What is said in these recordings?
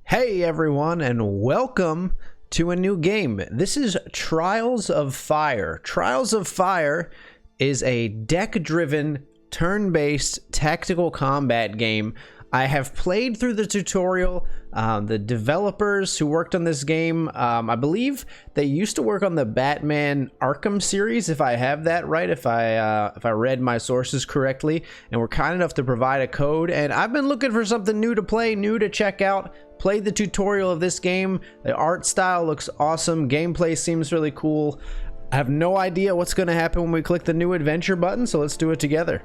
Hey everyone, and welcome to a new game. This is Trials of Fire. Trials of Fire is a deck-driven, turn-based tactical combat game. I have played through the tutorial. The developers who worked on this game, I believe they used to work on the Batman Arkham series, if I have that right, if I read my sources correctly, and were kind enough to provide a code. And I've been looking for something new to play, new to check out. Played the tutorial of this game. The art style looks awesome. Gameplay seems really cool. I have no idea what's going to happen when we click the new adventure button, so let's do it together.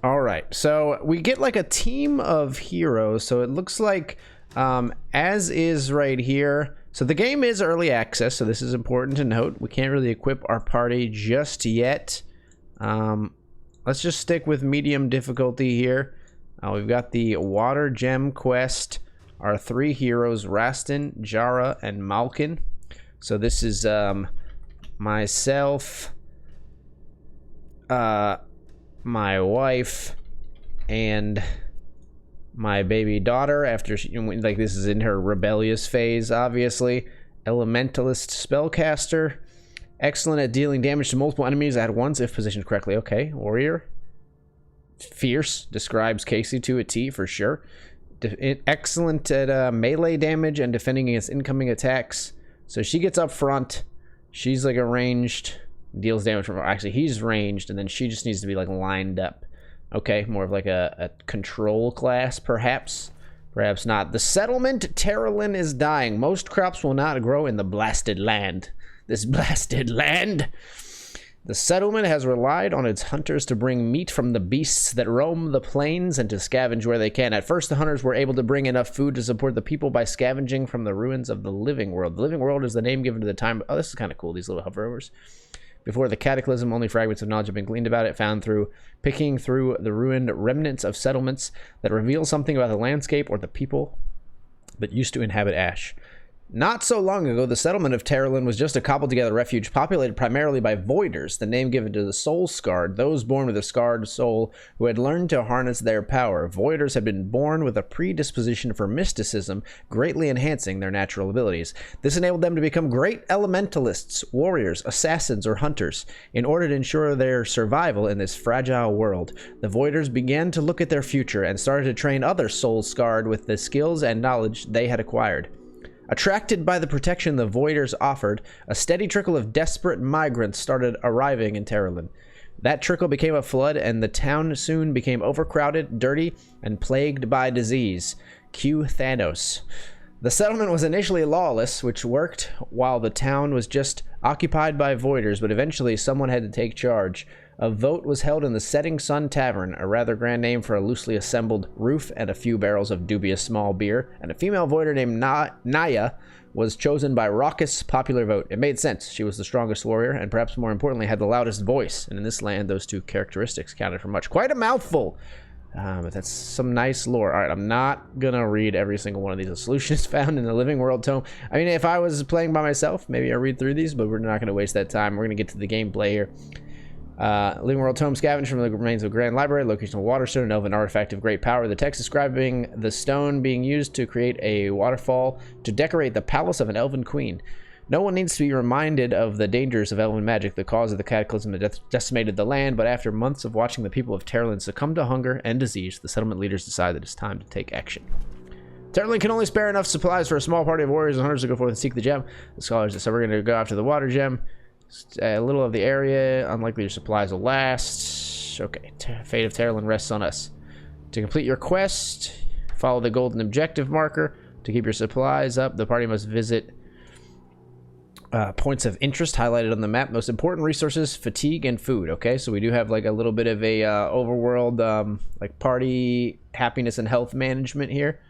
All right, so we get like a team of heroes. So it looks like as is right here. So the game is early access, so this is important to note. We can't really equip our party just yet. Let's just stick with medium difficulty here. We've got the Water Gem quest, our three heroes, Rastin, Jara, and Malkin. So this is myself, my wife, and my baby daughter after she, like, this is in her rebellious phase, obviously. Elementalist spellcaster, excellent at dealing damage to multiple enemies at once if positioned correctly. Okay, warrior. Fierce, describes Casey to a T for sure. Excellent at melee damage and defending against incoming attacks. So she gets up front. She's like a ranged, deals damage from, actually he's ranged, and then she just needs to be like lined up. Okay, more of like a control class, perhaps. Perhaps not. The settlement, Terralin, is dying. Most crops will not grow in the blasted land. This blasted land. The settlement has relied on its hunters to bring meat from the beasts that roam the plains and to scavenge where they can. At first, the hunters were able to bring enough food to support the people by scavenging from the ruins of the living world. The living world is the name given to the time. Oh, this is kind of cool, these little hoverovers. Before the cataclysm, only fragments of knowledge have been gleaned about it, found through picking through the ruined remnants of settlements that reveal something about the landscape or the people that used to inhabit Ash. Not so long ago, the settlement of Terralin was just a cobbled-together refuge populated primarily by Voiders, the name given to the soul-scarred, those born with a scarred soul who had learned to harness their power. Voiders had been born with a predisposition for mysticism, greatly enhancing their natural abilities. This enabled them to become great elementalists, warriors, assassins, or hunters. In order to ensure their survival in this fragile world, the Voiders began to look at their future and started to train other soul-scarred with the skills and knowledge they had acquired. Attracted by the protection the Voiders offered, a steady trickle of desperate migrants started arriving in Terralin. That trickle became a flood, and the town soon became overcrowded, dirty, and plagued by disease. Cue Thanos. The settlement was initially lawless, which worked while the town was just occupied by Voiders, but eventually someone had to take charge. A vote was held in the Setting Sun Tavern, a rather grand name for a loosely assembled roof and a few barrels of dubious small beer, and a female voider named Naya was chosen by raucous popular vote. It made sense. She was the strongest warrior, and perhaps more importantly, had the loudest voice, and in this land, those two characteristics counted for much. Quite a mouthful! But that's some nice lore. Alright, I'm not gonna read every single one of these. A solution is found in the Living World tome. I mean, if I was playing by myself, maybe I'd read through these, but we're not gonna waste that time. We're gonna get to the gameplay here. Living World tome scavenged from the remains of Grand Library, location of Waterstone, an elven artifact of great power. The text describing the stone being used to create a waterfall to decorate the palace of an elven queen. No one needs to be reminded of the dangers of elven magic, the cause of the cataclysm that decimated the land, but after months of watching the people of Terralin succumb to hunger and disease, the settlement leaders decide that it's time to take action. Terralin can only spare enough supplies for a small party of warriors and hunters to go forth and seek the gem. The scholars decide we're going to go after the water gem. A little of the area, unlikely your supplies will last. Okay, fate of Terralin rests on us. To complete your quest, follow the golden objective marker. To keep your supplies up, the party must visit points of interest highlighted on the map. Most important resources, fatigue and food. Okay, so we do have like a little bit of a overworld like party happiness and health management here.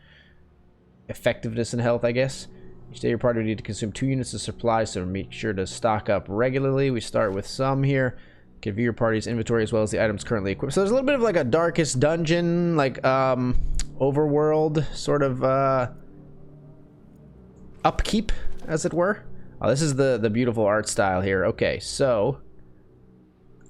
Effectiveness and health, I guess. Each day your party will need to consume 2 units of supplies, so make sure to stock up regularly. We start with some here. You can view your party's inventory as well as the items currently equipped. So there's a little bit of like a darkest dungeon, like overworld sort of upkeep, as it were. Oh, this is the beautiful art style here. Okay, so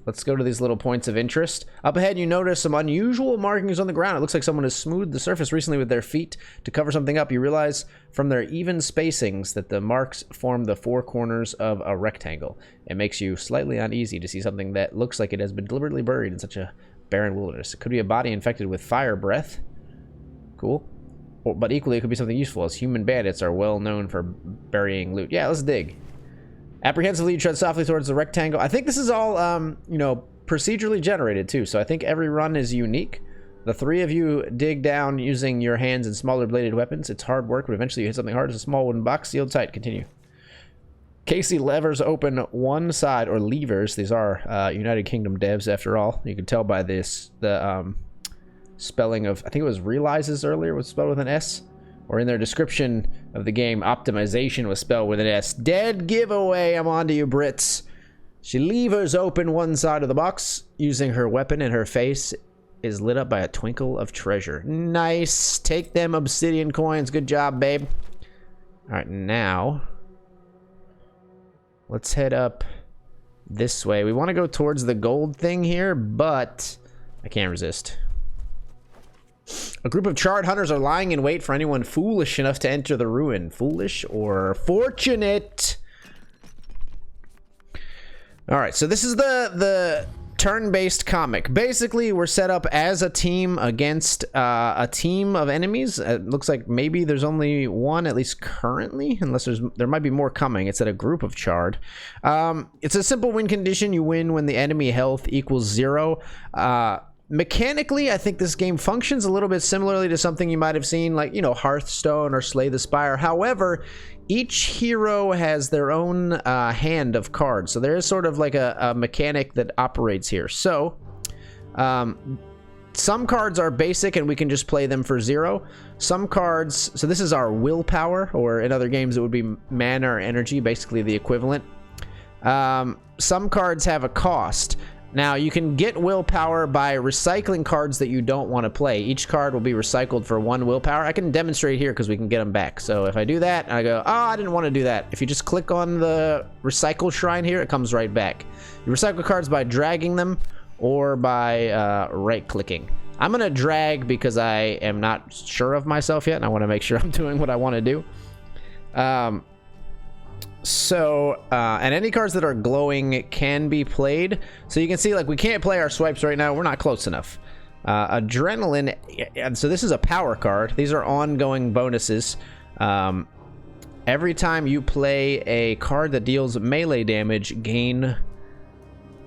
Let's go to these little points of interest. Up ahead, you notice some unusual markings on the ground. It looks like someone has smoothed the surface recently with their feet to cover something up. You realize from their even spacings that the marks form the four corners of a rectangle. It makes you slightly uneasy to see something that looks like it has been deliberately buried in such a barren wilderness. It could be a body infected with fire breath. Cool. But equally, it could be something useful, as human bandits are well known for burying loot. Yeah, let's dig. Apprehensively, you tread softly towards the rectangle. I think this is all, you know, procedurally generated, too. So I think every run is unique. The three of you dig down using your hands and smaller bladed weapons. It's hard work, but eventually you hit something hard as a small wooden box sealed tight. Continue. Casey levers open one side, or levers. These are United Kingdom devs, after all. You can tell by this, the spelling of, I think it was realizes earlier was spelled with an S. Or in their description of the game, optimization was spelled with an S. Dead giveaway, I'm on to you, Brits. She levers open one side of the box, using her weapon, and her face is lit up by a twinkle of treasure. Nice. Take them obsidian coins. Good job, babe. Alright, now let's head up this way. We want to go towards the gold thing here, but I can't resist. A group of charred hunters are lying in wait for anyone foolish enough to enter the ruin. Foolish or fortunate? Alright, so this is the turn-based comic. Basically, we're set up as a team against a team of enemies. It looks like maybe there's only one, at least currently, unless there might be more coming. It's at a group of charred. It's a simple win condition. You win when the enemy health equals 0. Mechanically, I think this game functions a little bit similarly to something you might have seen, like, you know, Hearthstone or Slay the Spire. However, each hero has their own hand of cards. So there is sort of like a mechanic that operates here. So, some cards are basic and we can just play them for 0. Some cards, so this is our willpower, or in other games it would be mana or energy, basically the equivalent. Some cards have a cost. Now, you can get willpower by recycling cards that you don't want to play. Each card will be recycled for 1 willpower. I can demonstrate here because we can get them back. So if I do that, and I go, oh, I didn't want to do that. If you just click on the recycle shrine here, it comes right back. You recycle cards by dragging them or by right-clicking. I'm going to drag because I am not sure of myself yet, and I want to make sure I'm doing what I want to do. And any cards that are glowing can be played. So you can see, like, we can't play our swipes right now. We're not close enough. Adrenaline, and so this is a power card. These are ongoing bonuses. Every time you play a card that deals melee damage, gain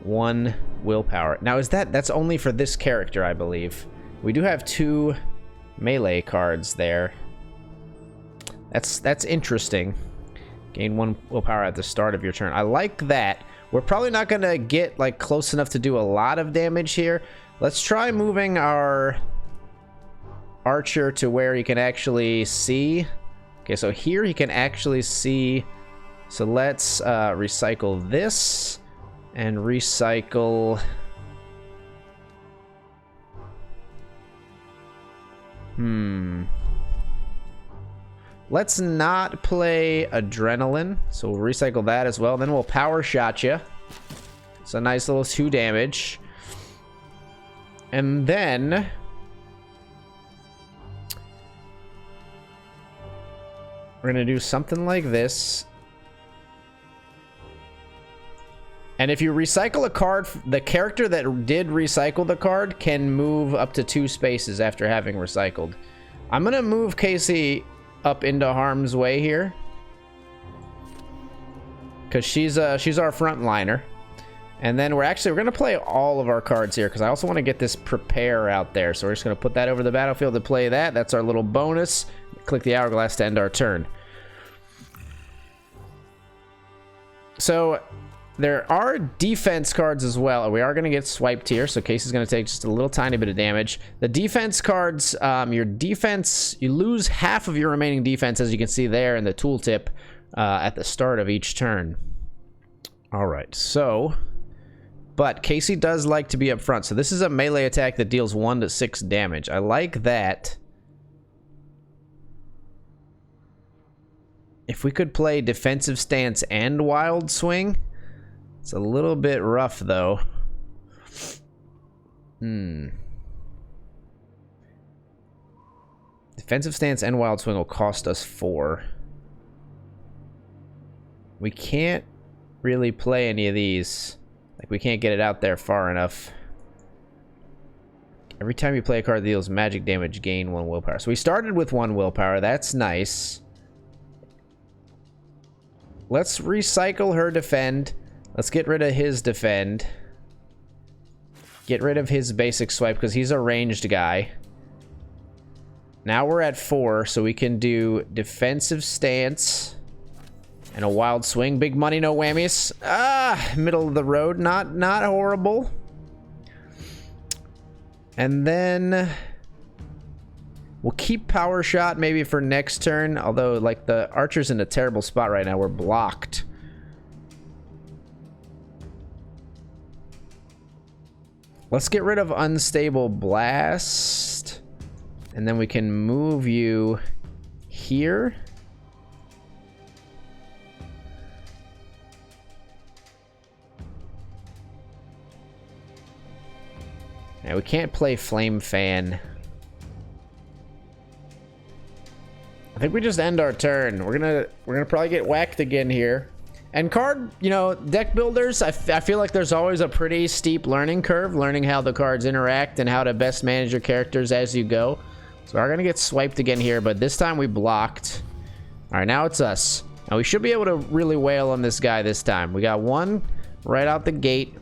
1 willpower. Now, that's only for this character, I believe. We do have 2 melee cards there. That's interesting. Gain 1 willpower at the start of your turn. I like that. We're probably not going to get, like, close enough to do a lot of damage here. Let's try moving our archer to where he can actually see. Okay, so here he can actually see. So let's recycle this and recycle... Let's not play adrenaline, so we'll recycle that as well. Then we'll power shot you. It's a nice little 2 damage. And then we're gonna do something like this. And if you recycle a card, the character that did recycle the card can move up to 2 spaces after having recycled. I'm gonna move Casey up into harm's way here, because she's our frontliner. And then we're gonna play all of our cards here, because I also want to get this prepare out there. So we're just gonna put that over the battlefield to play that. That's our little bonus. Click the hourglass to end our turn. So there are defense cards as well. We are going to get swiped here, so Casey's going to take just a little tiny bit of damage. The defense cards, your defense, you lose half of your remaining defense, as you can see there in the tooltip at the start of each turn. All right, so, but Casey does like to be up front. So this is a melee attack that deals 1 to 6 damage. I like that. If we could play defensive stance and wild swing. It's a little bit rough, though. Defensive stance and wild swing will cost us 4. We can't really play any of these. Like, we can't get it out there far enough. Every time you play a card that deals magic damage, gain 1 willpower. So we started with 1 willpower. That's nice. Let's recycle her defend. Let's get rid of his defend. Get rid of his basic swipe because he's a ranged guy. Now we're at 4, so we can do defensive stance and a wild swing. Big money, no whammies. Ah, middle of the road. Not horrible. And then we'll keep power shot maybe for next turn. Although, like, the archer's in a terrible spot right now. We're blocked. Let's get rid of unstable blast. And then we can move you here. Now we can't play flame fan. I think we just end our turn. We're gonna probably get whacked again here. And card, you know, deck builders, I feel like there's always a pretty steep learning curve, learning how the cards interact and how to best manage your characters as you go. So we're gonna get swiped again here, but this time we blocked. All right, now it's us. Now we should be able to really wail on this guy this time. We got 1 right out the gate.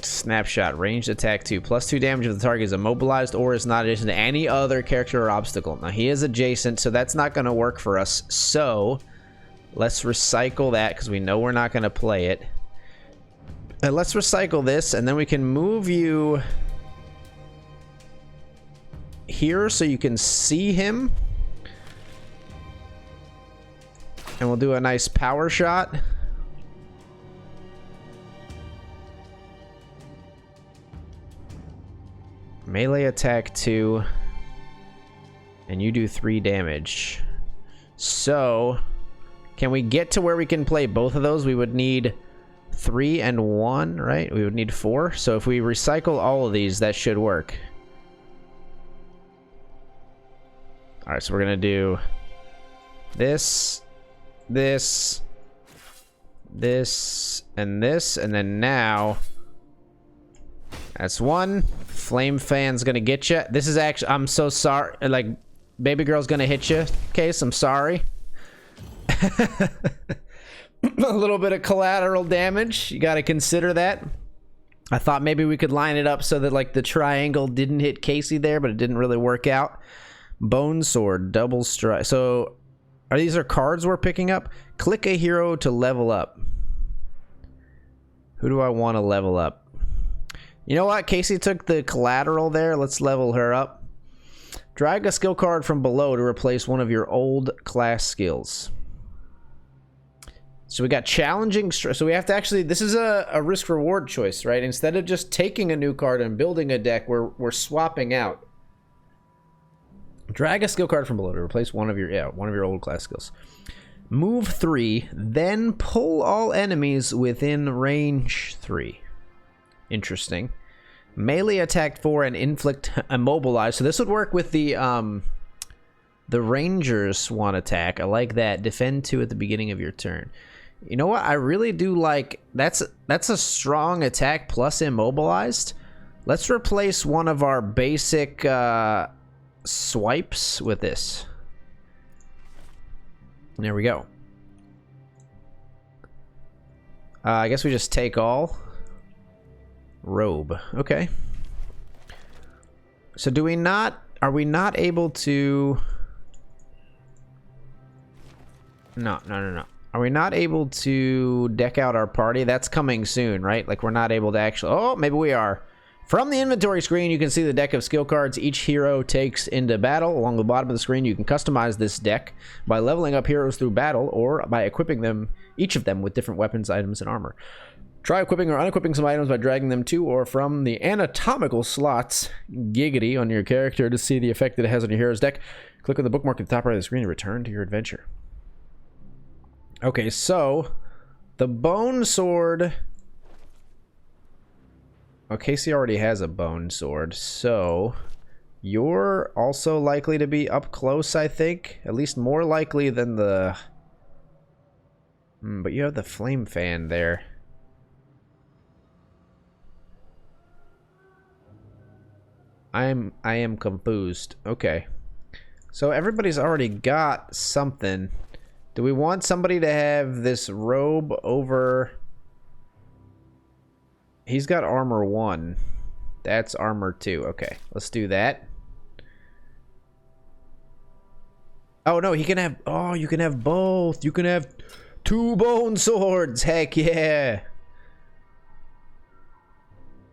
Snapshot, ranged attack 2, +2 damage if the target is immobilized or is not adjacent to any other character or obstacle. Now he is adjacent, so that's not going to work for us. So let's recycle that because we know we're not going to play it. Let's recycle this, and then we can move you here so you can see him. And we'll do a nice power shot. Melee attack 2, and you do 3 damage. So, can we get to where we can play both of those? We would need 3 and 1, right? We would need 4. So if we recycle all of these, that should work. All right, so we're gonna do this, this, this, and this, and then now that's 1. Flame fan's gonna get you. This is actually, I'm so sorry. Like, baby girl's gonna hit you. Case, I'm sorry. A little bit of collateral damage. You gotta consider that. I thought maybe we could line it up so that, like, the triangle didn't hit Casey there, but it didn't really work out. Bone sword, double strike. So, these are cards we're picking up. Click a hero to level up. Who do I want to level up? You know what? Casey took the collateral there. Let's level her up. Drag a skill card from below to replace one of your old class skills. So we got challenging. So we have to actually, this is a risk reward choice, right? Instead of just taking a new card and building a deck, we're swapping out. Drag a skill card from below to replace one of your old class skills. Move 3, then pull all enemies within range 3. Interesting. Melee attack 4 and inflict immobilize. So this would work with the Ranger's Swan attack. I like that. Defend 2 at the beginning of your turn. You know what? I really do like that's a strong attack plus immobilized. Let's replace one of our basic swipes with this. There we go. I guess we just take all. Robe. Okay. So do we not... Are we not able to... No. Are we not able to deck out our party? That's coming soon, right? Like, we're not able to actually... Oh, maybe we are. From the inventory screen, you can see the deck of skill cards each hero takes into battle. Along the bottom of the screen, you can customize this deck by leveling up heroes through battle or by equipping them, each of them, with different weapons, items, and armor. Try equipping or unequipping some items by dragging them to or from the anatomical slots, giggity, on your character to see the effect that it has on your hero's deck. Click on the bookmark at the top right of the screen to return to your adventure. Okay, so The bone sword. Oh, Casey already has a bone sword, so you're also likely to be up close, I think. At least more likely than the... but you have the flame fan there. I am confused. Okay. So everybody's already got something. Do we want somebody to have this robe over... He's got armor 1. That's armor 2. Okay, let's do that. Oh, no, he can have... Oh, you can have both. You can have 2 bone swords. Heck yeah.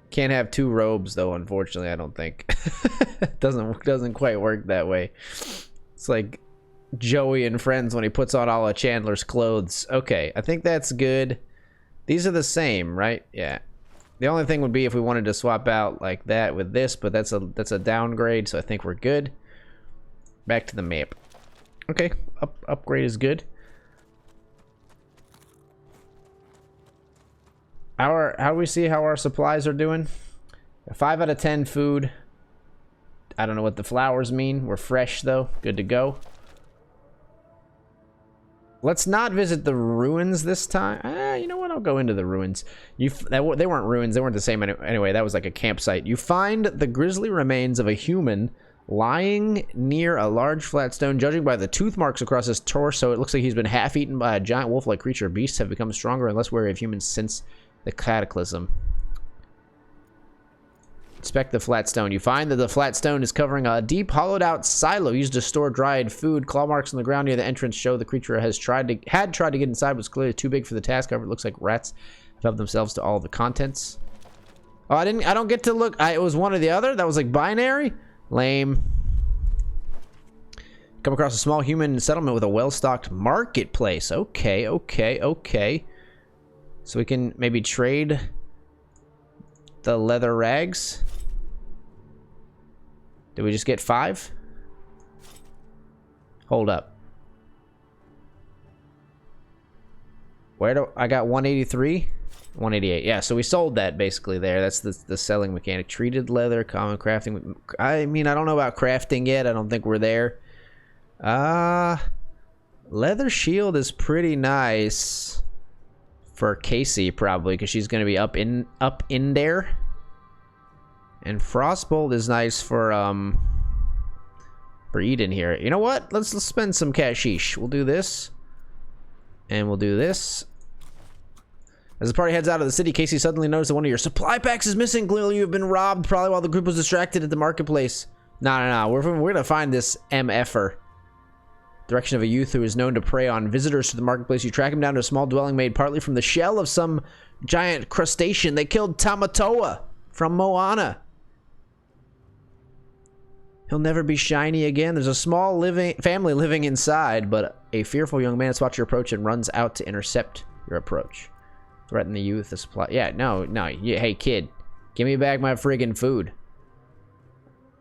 Can't have 2 robes, though, unfortunately, I don't think. Doesn't quite work that way. It's like Joey and Friends when he puts on all of Chandler's clothes. Okay, I think that's good. These are the same, right? Yeah. The only thing would be if we wanted to swap out like that with this, but that's a downgrade, so I think we're good. Back to the map. Okay, upgrade is good. How do we see how our supplies are doing? 5 out of 10 food. I don't know what the flowers mean. We're fresh though. Good to go. Let's not visit the ruins this time. You know what? I'll go into the ruins. They weren't ruins. They weren't the same anyway. That was like a campsite. You find the grisly remains of a human lying near a large flat stone. Judging by the tooth marks across his torso, it looks like he's been half-eaten by a giant wolf-like creature. Beasts have become stronger and less wary of humans since the cataclysm. Inspect the flat stone. You find that the flat stone is covering a deep, hollowed-out silo used to store dried food. Claw marks on the ground near the entrance show the creature had tried to get inside, was clearly too big for the task. However, it looks like rats have helped themselves to all the contents. Oh, I don't get to look. It was one or the other. That was like binary. Lame. Come across a small human settlement with a well-stocked marketplace. Okay, okay, okay. So we can maybe trade the leather rags. Did we just get 5? Hold up. Where do I got 183? 188. Yeah, so we sold that basically there. That's the selling mechanic. Treated leather, common crafting. I mean, I don't know about crafting yet. I don't think we're there. Leather shield is pretty nice for Casey probably because she's going to be up in there. And Frostbolt is nice for Eden here. You know what? Let's spend some cashish. We'll do this. And we'll do this. As the party heads out of the city, Casey suddenly noticed that one of your supply packs is missing. Clearly you've been robbed, probably while the group was distracted at the marketplace. No. We're gonna find this MFer. Direction of a youth who is known to prey on visitors to the marketplace. You track him down to a small dwelling made partly from the shell of some giant crustacean. They killed Tamatoa from Moana. He'll never be shiny again. There's a small family living inside, but a fearful young man spots your approach and runs out to intercept your approach. Threaten the youth, the supply. Yeah, no. Hey, kid, give me back my friggin' food.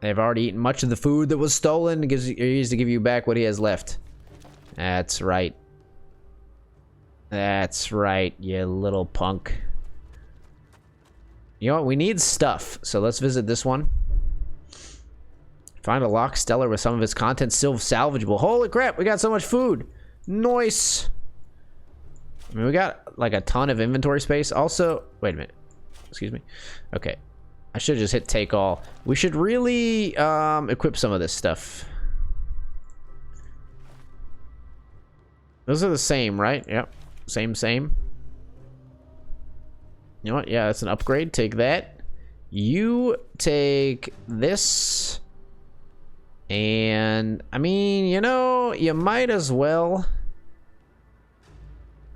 They've already eaten much of the food that was stolen. He needs to give you back what he has left. That's right. That's right, you little punk. You know what? We need stuff, so let's visit this one. Find a locked cellar with some of its contents still salvageable. Holy crap, we got so much food. Nice. I mean, we got like a ton of inventory space. Also, wait a minute. Excuse me. Okay. I should have just hit take all. We should really equip some of this stuff. Those are the same, right? Yep. Same. You know what? Yeah, that's an upgrade. Take that. You take this. And, I mean, you know, you might as well.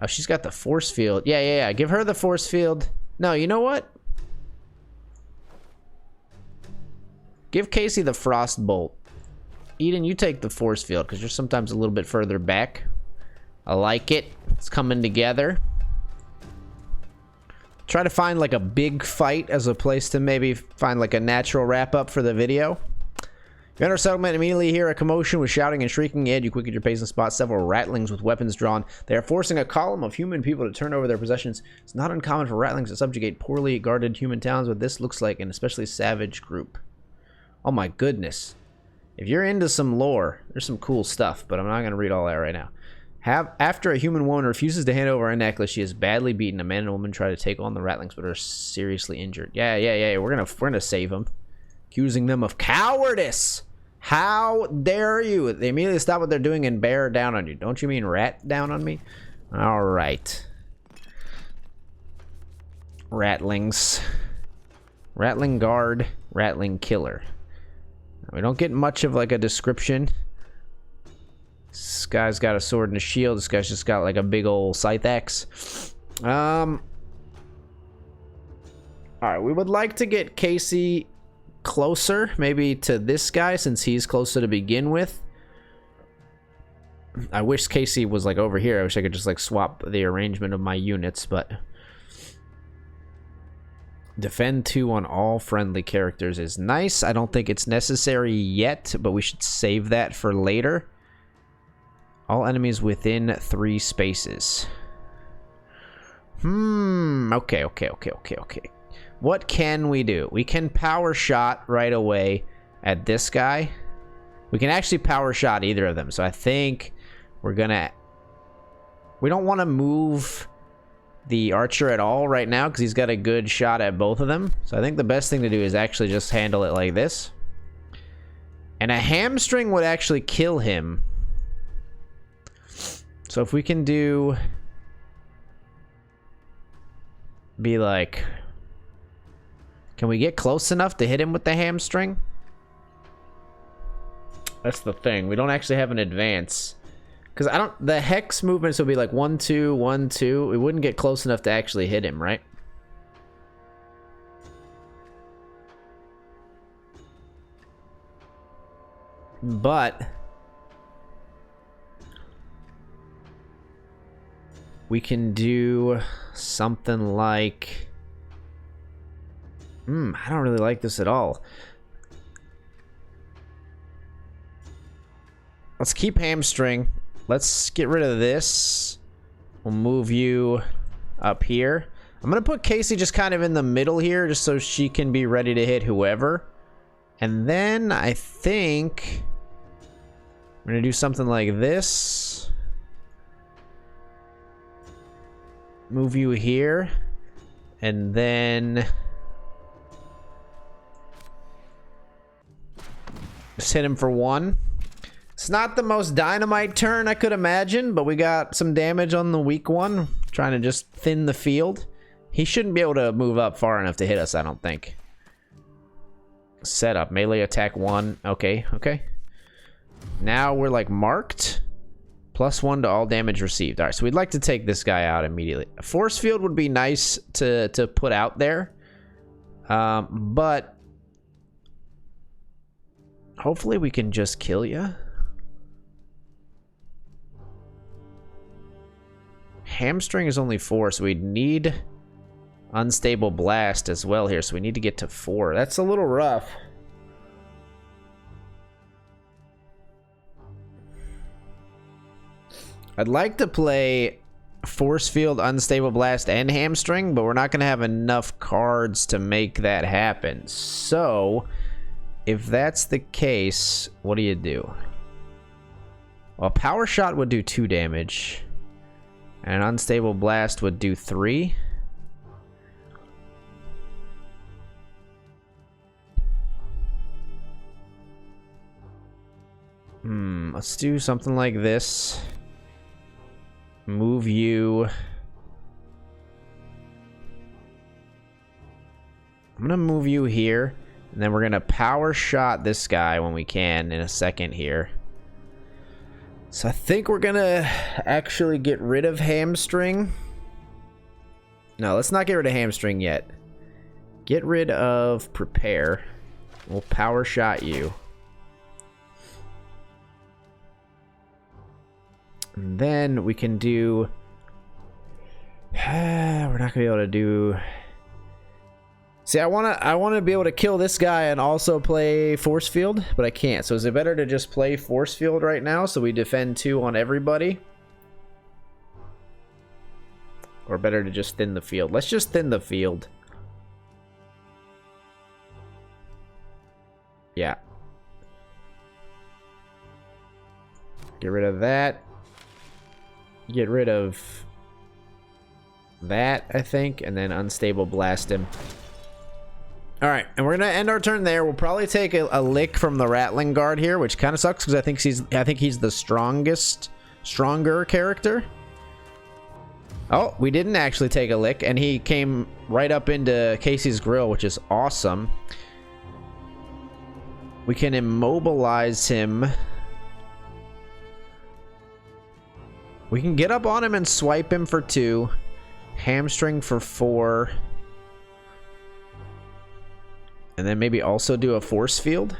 Oh, she's got the force field. Yeah. Give her the force field. No, you know what? Give Casey the frost bolt. Eden, you take the force field because you're sometimes a little bit further back. I like it. It's coming together. Try to find like a big fight as a place to maybe find like a natural wrap up for the video. You enter settlement, immediately hear a commotion with shouting and shrieking. You quicken your pace and spot several ratlings with weapons drawn. They are forcing a column of human people to turn over their possessions. It's not uncommon for ratlings to subjugate poorly guarded human towns, but this looks like an especially savage group. Oh my goodness. If you're into some lore, there's some cool stuff, but I'm not going to read all that right now. After a human woman refuses to hand over a necklace, she is badly beaten. A man and a woman try to take on the ratlings, but are seriously injured. Yeah. We're gonna save them. Accusing them of cowardice. How dare you? They immediately stop what they're doing and bear down on you. Don't you mean rat down on me? All right. Ratlings. Ratling guard. Ratling killer. We don't get much of like a description. This guy's got a sword and a shield. This guy's just got like a big old scythe axe. Alright, we would like to get Casey closer, maybe to this guy, since he's closer to begin with. I wish Casey was like over here. I wish I could just like swap the arrangement of my units, but defend 2 on all friendly characters is nice. I don't think it's necessary yet, but we should save that for later. All enemies within 3 spaces. Okay. What can we do? We can power shot right away at this guy. We can actually power shot either of them. So I think we're gonna... We don't want to move the archer at all right now because he's got a good shot at both of them. So I think the best thing to do is actually just handle it like this. And a hamstring would actually kill him. So if we can do... Be like... Can we get close enough to hit him with the hamstring? That's the thing. We don't actually have an advance. Because I don't... The hex movements would be like 1, 2, 1, 2. We wouldn't get close enough to actually hit him, right? But... We can do something like... I don't really like this at all. Let's keep hamstring. Let's get rid of this. We'll move you up here. I'm going to put Casey just kind of in the middle here, just so she can be ready to hit whoever. And then I think I'm going to do something like this. Move you here. And then... Just hit him for 1. It's not the most dynamite turn I could imagine, but we got some damage on the weak one. Trying to just thin the field. He shouldn't be able to move up far enough to hit us, I don't think. Setup. Melee attack 1. Okay. Now we're like marked. +1 to all damage received. Alright, so we'd like to take this guy out immediately. A force field would be nice to put out there. But... Hopefully we can just kill you. Hamstring is only 4, so we'd need unstable blast as well here. So we need to get to 4. That's a little rough. I'd like to play force field, unstable blast, and hamstring, but we're not going to have enough cards to make that happen. So... If that's the case, what do you do? Well, power shot would do 2 damage. And an unstable blast would do 3. Let's do something like this. Move you. I'm gonna move you here. And then we're going to power shot this guy when we can in a second here. So I think we're going to actually get rid of hamstring. No, let's not get rid of hamstring yet. Get rid of prepare. We'll power shot you. And then we can do... we're not going to be able to do... See, I wanna be able to kill this guy and also play force field, but I can't. So is it better to just play force field right now so we defend 2 on everybody? Or better to just thin the field? Let's just thin the field. Yeah. Get rid of that. Get rid of that, I think, and then unstable blast him. Alright, and we're gonna end our turn there. We'll probably take a lick from the Rattling Guard here, which kind of sucks because I think he's the stronger character. Oh, we didn't actually take a lick, and he came right up into Casey's grill, which is awesome. We can immobilize him. We can get up on him and swipe him for 2. Hamstring for 4. And then maybe also do a force field.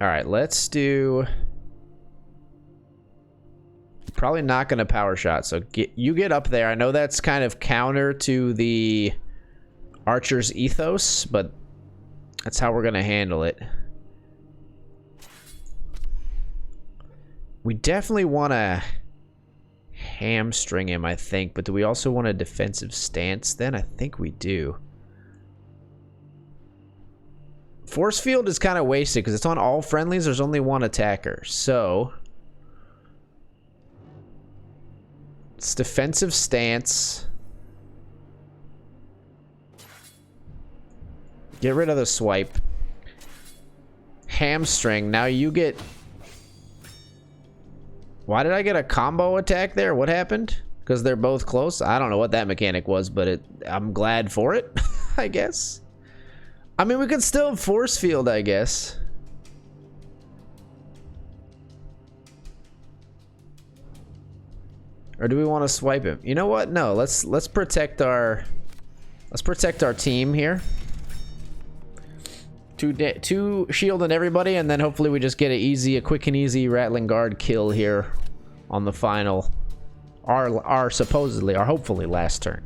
Alright, let's do... Probably not going to power shot, so you get up there. I know that's kind of counter to the Archer's ethos, but that's how we're going to handle it. We definitely want to hamstring him, I think, but do we also want a defensive stance then? I think we do. Force field is kind of wasted because it's on all friendlies. There's only 1 attacker, so it's defensive stance. Get rid of the swipe. Hamstring. Now you get... Why did I get a combo attack there? What happened? Because they're both close? I don't know what that mechanic was, but I'm glad for it, I guess. I mean, we could still force field, I guess. Or do we want to swipe him? You know what? No, let's protect our team here. 2 shielding everybody, and then hopefully we just get a quick and easy Rattling Guard kill here on the final, our hopefully last turn.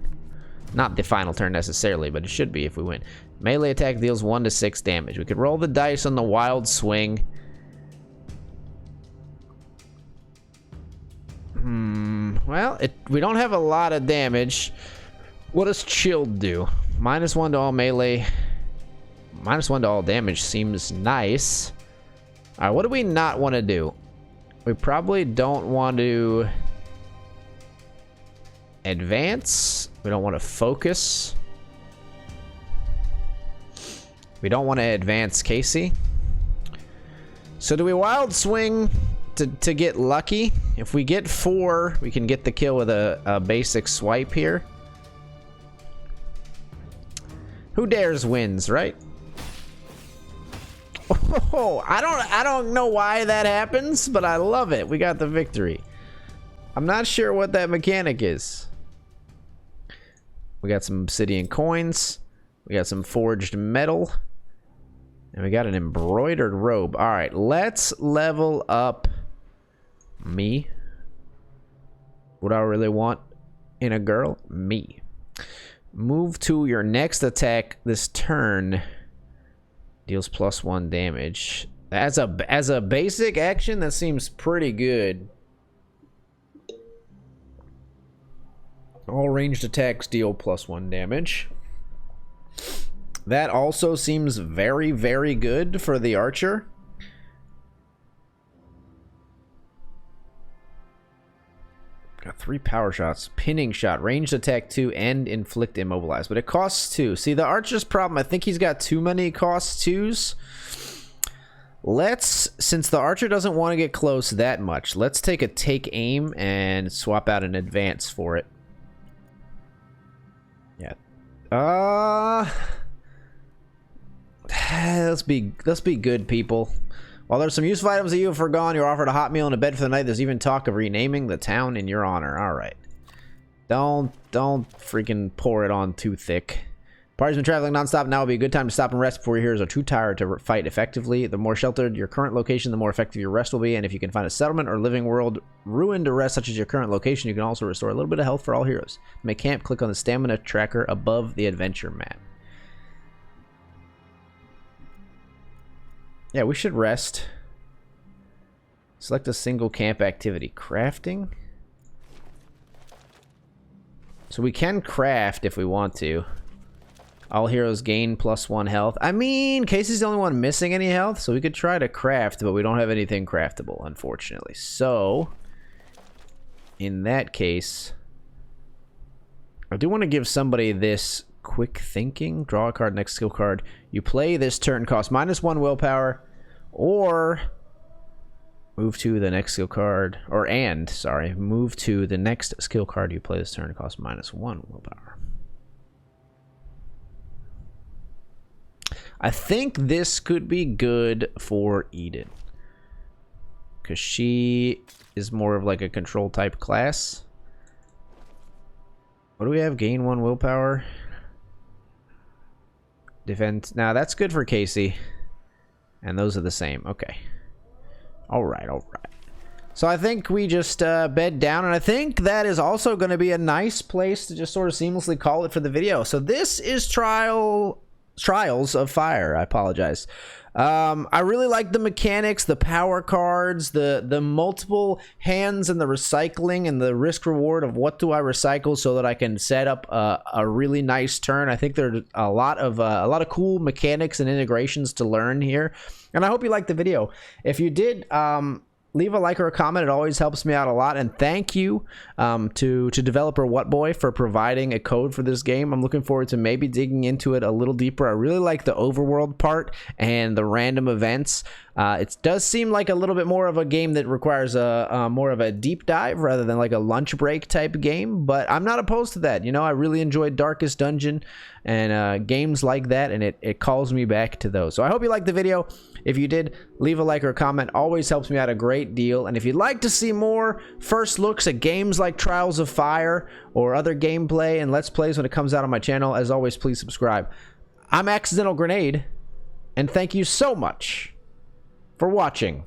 Not the final turn necessarily, but it should be if we win. Melee attack deals 1 to 6 damage. We could roll the dice on the wild swing. Well, we don't have a lot of damage. What does chilled do? -1 to all melee. -1 to all damage seems nice. Alright, what do we not want to do? We probably don't want to advance. We don't want to focus. We don't want to advance Casey. So do we wild swing to get lucky? If we get 4, we can get the kill with a basic swipe here. Who dares wins, right? Oh, I don't know why that happens, but I love it. We got the victory. I'm not sure what that mechanic is. We got some obsidian coins. We got some forged metal. And we got an embroidered robe. All right, let's level up me. What do I really want in a girl? Me. Move to your next attack this turn. Deals +1 damage. As a basic action, that seems pretty good. All ranged attacks deal +1 damage. That also seems very, very good for the archer. Got 3 power shots. Pinning shot, ranged attack 2, and inflict immobilize. But it costs 2. See, the archer's problem, I think he's got too many cost 2s. Since the archer doesn't want to get close that much, let's take aim and swap out an advance for it. Yeah. Let's be good, people. While there's some useful items that you have forgone, you're offered a hot meal and a bed for the night. There's even talk of renaming the town in your honor. All right. Don't freaking pour it on too thick. Party's been traveling nonstop. Now would be a good time to stop and rest before your heroes are too tired to fight effectively. The more sheltered your current location, the more effective your rest will be. And if you can find a settlement or living world ruin to rest, such as your current location, you can also restore a little bit of health for all heroes. To make camp, click on the stamina tracker above the adventure map. Yeah, we should rest. Select a single camp activity. Crafting? So we can craft if we want to. All heroes gain +1 health. I mean, Casey's the only one missing any health, so we could try to craft, but we don't have anything craftable, unfortunately. So, in that case, I do want to give somebody this quick thinking. Draw a card, next skill card. You play this turn, cost -1 willpower, or move to the next skill card, move to the next skill card you play this turn, cost -1 willpower. I think this could be good for Eden, because she is more of like a control type class. What do we have? Gain 1 willpower. Defend. Now that's good for Casey. And those are the same. Okay. Alright, alright. So I think we just bed down, and I think that is also going to be a nice place to just sort of seamlessly call it for the video. So this is Trials of Fire. I apologize. I really like the mechanics, the power cards, the multiple hands, and the recycling, and the risk reward of what do I recycle so that I can set up a really nice turn. I think there's a lot of cool mechanics and integrations to learn here, and I hope you liked the video. If you did, leave a like or a comment. It always helps me out a lot. And thank you to developer WHATBOY for providing a code for this game. I'm looking forward to maybe digging into it a little deeper. I really like the overworld part and the random events. It does seem like a little bit more of a game that requires a more of a deep dive rather than like a lunch break type game, but I'm not opposed to that. You know, I really enjoyed Darkest Dungeon and games like that, and it calls me back to those. So I hope you liked the video. If you did, leave a like or a comment. Always helps me out a great deal. And if you'd like to see more first looks at games like Trials of Fire or other gameplay and Let's Plays when it comes out on my channel, as always, please subscribe. I'm Accidental Grenade, and thank you so much for watching.